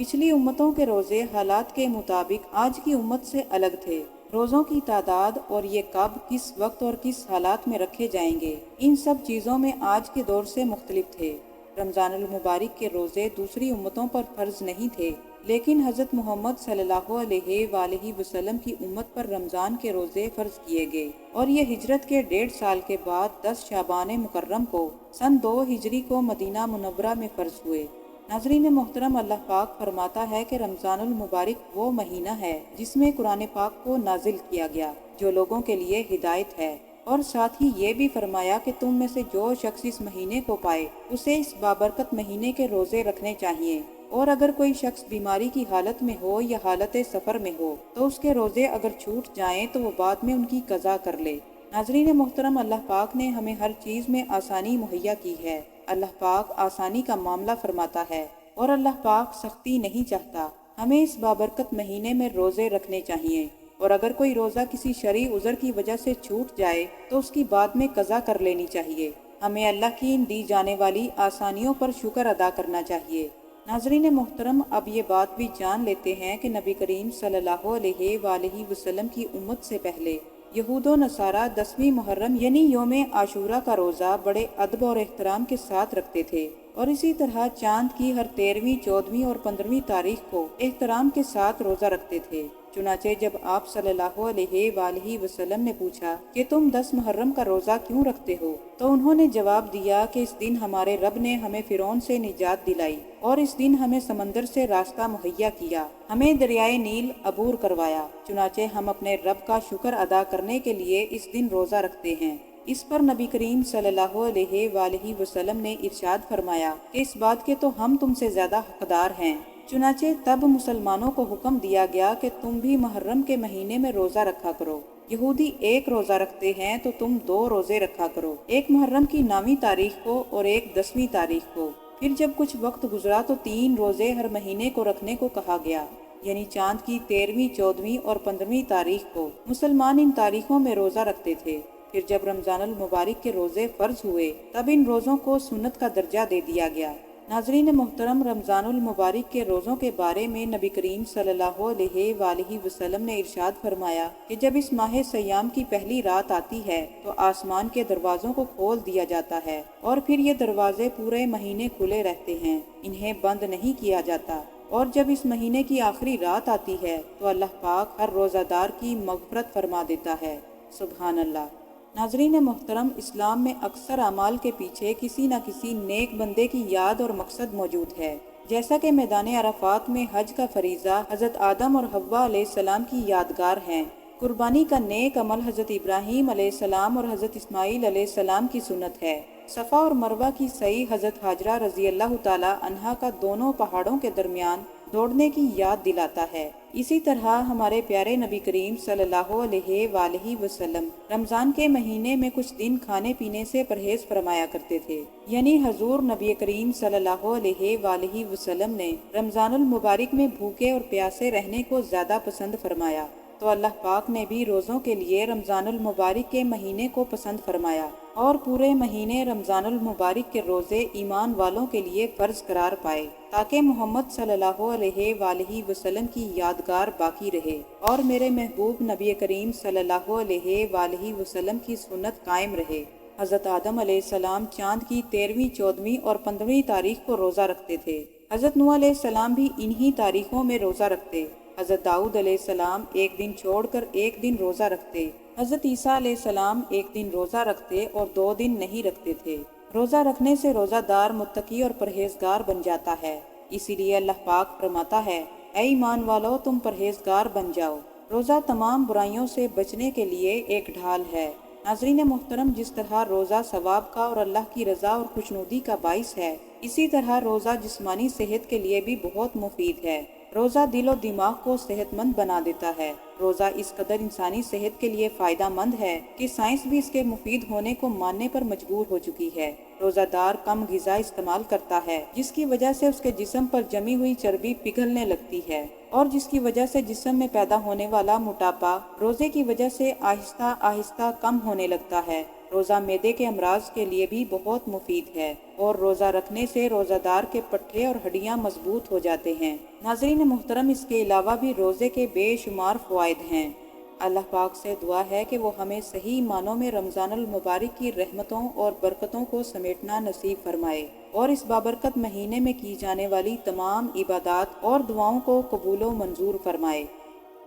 پچھلی امتوں کے روزے حالات کے مطابق آج کی امت سے الگ تھے۔ روزوں کی تعداد اور یہ کب، کس وقت اور کس حالات میں رکھے جائیں گے، ان سب چیزوں میں آج کے دور سے مختلف تھے۔ رمضان المبارک کے روزے دوسری امتوں پر فرض نہیں تھے، لیکن حضرت محمد صلی اللہ علیہ وآلہ وسلم کی امت پر رمضان کے روزے فرض کیے گئے، اور یہ ہجرت کے 1.5 سال کے بعد 10 شعبان مکرم کو سن 2 ہجری کو مدینہ منورہ میں فرض ہوئے۔ ناظرین محترم، اللہ پاک فرماتا ہے کہ رمضان المبارک وہ مہینہ ہے جس میں قرآن پاک کو نازل کیا گیا، جو لوگوں کے لیے ہدایت ہے، اور ساتھ ہی یہ بھی فرمایا کہ تم میں سے جو شخص اس مہینے کو پائے اسے اس بابرکت مہینے کے روزے رکھنے چاہیے، اور اگر کوئی شخص بیماری کی حالت میں ہو یا حالت سفر میں ہو تو اس کے روزے اگر چھوٹ جائیں تو وہ بعد میں ان کی قضا کر لے۔ ناظرین محترم، اللہ پاک نے ہمیں ہر چیز میں آسانی مہیا کی ہے۔ اللہ پاک آسانی کا معاملہ فرماتا ہے، اور اللہ پاک سختی نہیں چاہتا۔ ہمیں اس بابرکت مہینے میں روزے رکھنے چاہیے، اور اگر کوئی روزہ کسی شرعی عذر کی وجہ سے چھوٹ جائے تو اس کی بعد میں قضا کر لینی چاہیے۔ ہمیں اللہ کی دی جانے والی آسانیوں پر شکر ادا کرنا چاہیے۔ ناظرین محترم، اب یہ بات بھی جان لیتے ہیں کہ نبی کریم صلی اللہ علیہ وآلہ وسلم کی امت سے پہلے یہود و نصارہ 10ویں محرم یعنی یوم عاشورہ کا روزہ بڑے ادب اور احترام کے ساتھ رکھتے تھے، اور اسی طرح چاند کی ہر 13ویں، 14ویں اور 15ویں تاریخ کو احترام کے ساتھ روزہ رکھتے تھے۔ چنانچہ جب آپ صلی اللہ علیہ وآلہ وسلم نے پوچھا کہ تم 10 محرم کا روزہ کیوں رکھتے ہو، تو انہوں نے جواب دیا کہ اس دن ہمارے رب نے ہمیں فرعون سے نجات دلائی، اور اس دن ہمیں سمندر سے راستہ مہیا کیا، ہمیں دریائے نیل عبور کروایا، چنانچہ ہم اپنے رب کا شکر ادا کرنے کے لیے اس دن روزہ رکھتے ہیں۔ اس پر نبی کریم صلی اللہ علیہ وآلہ وسلم نے ارشاد فرمایا کہ اس بات کے تو ہم تم سے زیادہ حقدار ہیں۔ چنانچہ تب مسلمانوں کو حکم دیا گیا کہ تم بھی محرم کے مہینے میں روزہ رکھا کرو۔ یہودی 1 روزہ رکھتے ہیں تو تم 2 روزے رکھا کرو، ایک محرم کی 9ویں تاریخ کو اور ایک 10ویں تاریخ کو۔ پھر جب کچھ وقت گزرا تو 3 روزے ہر مہینے کو رکھنے کو کہا گیا، یعنی چاند کی 13ویں، 14ویں اور 15ویں تاریخ کو مسلمان ان تاریخوں میں روزہ رکھتے تھے۔ پھر جب رمضان المبارک کے روزے فرض ہوئے تب ان روزوں کو سنت کا درجہ دے دیا گیا۔ ناظرین محترم، رمضان المبارک کے روزوں کے بارے میں نبی کریم صلی اللہ علیہ وآلہ وسلم نے ارشاد فرمایا کہ جب اس ماہ سیام کی پہلی رات آتی ہے تو آسمان کے دروازوں کو کھول دیا جاتا ہے، اور پھر یہ دروازے پورے مہینے کھلے رہتے ہیں، انہیں بند نہیں کیا جاتا۔ اور جب اس مہینے کی آخری رات آتی ہے تو اللہ پاک ہر روزہ دار کی مغفرت فرما دیتا ہے۔ سبحان اللہ۔ ناظرین محترم، اسلام میں اکثر اعمال کے پیچھے کسی نہ کسی نیک بندے کی یاد اور مقصد موجود ہے، جیسا کہ میدان عرفات میں حج کا فریضہ حضرت آدم اور حوا علیہ السلام کی یادگار ہیں، قربانی کا نیک عمل حضرت ابراہیم علیہ السلام اور حضرت اسماعیل علیہ السلام کی سنت ہے، صفا اور مروہ کی سعی حضرت حاجرہ رضی اللہ تعالی عنہا کا دونوں پہاڑوں کے درمیان دوڑنے کی یاد دلاتا ہے۔ اسی طرح ہمارے پیارے نبی کریم صلی اللہ علیہ وآلہ وسلم رمضان کے مہینے میں کچھ دن کھانے پینے سے پرہیز فرمایا کرتے تھے، یعنی حضور نبی کریم صلی اللہ علیہ وآلہ وسلم نے رمضان المبارک میں بھوکے اور پیاسے رہنے کو زیادہ پسند فرمایا، تو اللہ پاک نے بھی روزوں کے لیے رمضان المبارک کے مہینے کو پسند فرمایا، اور پورے مہینے رمضان المبارک کے روزے ایمان والوں کے لیے فرض قرار پائے، تاکہ محمد صلی اللہ علیہ وآلہ وسلم کی یادگار باقی رہے، اور میرے محبوب نبی کریم صلی اللہ علیہ وآلہ وسلم کی سنت قائم رہے۔ حضرت آدم علیہ السلام چاند کی 13ویں، 14ویں اور 15ویں تاریخ کو روزہ رکھتے تھے۔ حضرت نوح علیہ السلام بھی انہی تاریخوں میں روزہ رکھتے۔ حضرت داؤد علیہ السلام 1 دن چھوڑ کر 1 دن روزہ رکھتے۔ حضرت عیسیٰ علیہ السلام 1 دن روزہ رکھتے اور 2 دن نہیں رکھتے تھے۔ روزہ رکھنے سے روزہ دار متقی اور پرہیزگار بن جاتا ہے، اسی لیے اللہ پاک فرماتا ہے، اے ایمان والو تم پرہیزگار بن جاؤ۔ روزہ تمام برائیوں سے بچنے کے لیے ایک ڈھال ہے۔ ناظرین محترم، جس طرح روزہ ثواب کا اور اللہ کی رضا اور خوشنودی کا باعث ہے، اسی طرح روزہ جسمانی صحت کے لیے بھی بہت مفید ہے۔ روزہ دل و دماغ کو صحت مند بنا دیتا ہے۔ روزہ اس قدر انسانی صحت کے لیے فائدہ مند ہے کہ سائنس بھی اس کے مفید ہونے کو ماننے پر مجبور ہو چکی ہے۔ روزہ دار کم غذا استعمال کرتا ہے، جس کی وجہ سے اس کے جسم پر جمی ہوئی چربی پگھلنے لگتی ہے، اور جس کی وجہ سے جسم میں پیدا ہونے والا موٹاپا روزے کی وجہ سے آہستہ آہستہ کم ہونے لگتا ہے۔ روزہ معدے کے امراض کے لیے بھی بہت مفید ہے اور روزہ رکھنے سے روزہ دار کے پٹھے اور ہڈیاں مضبوط ہو جاتے ہیں۔ ناظرین محترم، اس کے علاوہ بھی روزے کے بے شمار فوائد ہیں۔ اللہ پاک سے دعا ہے کہ وہ ہمیں صحیح معنوں میں رمضان المبارک کی رحمتوں اور برکتوں کو سمیٹنا نصیب فرمائے اور اس بابرکت مہینے میں کی جانے والی تمام عبادات اور دعاؤں کو قبول و منظور فرمائے،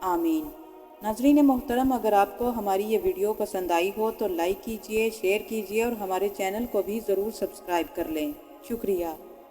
آمین۔ ناظرین محترم، اگر آپ کو ہماری یہ ویڈیو پسند آئی ہو تو لائک کیجئے، شیئر کیجئے اور ہمارے چینل کو بھی ضرور سبسکرائب کر لیں۔ شکریہ۔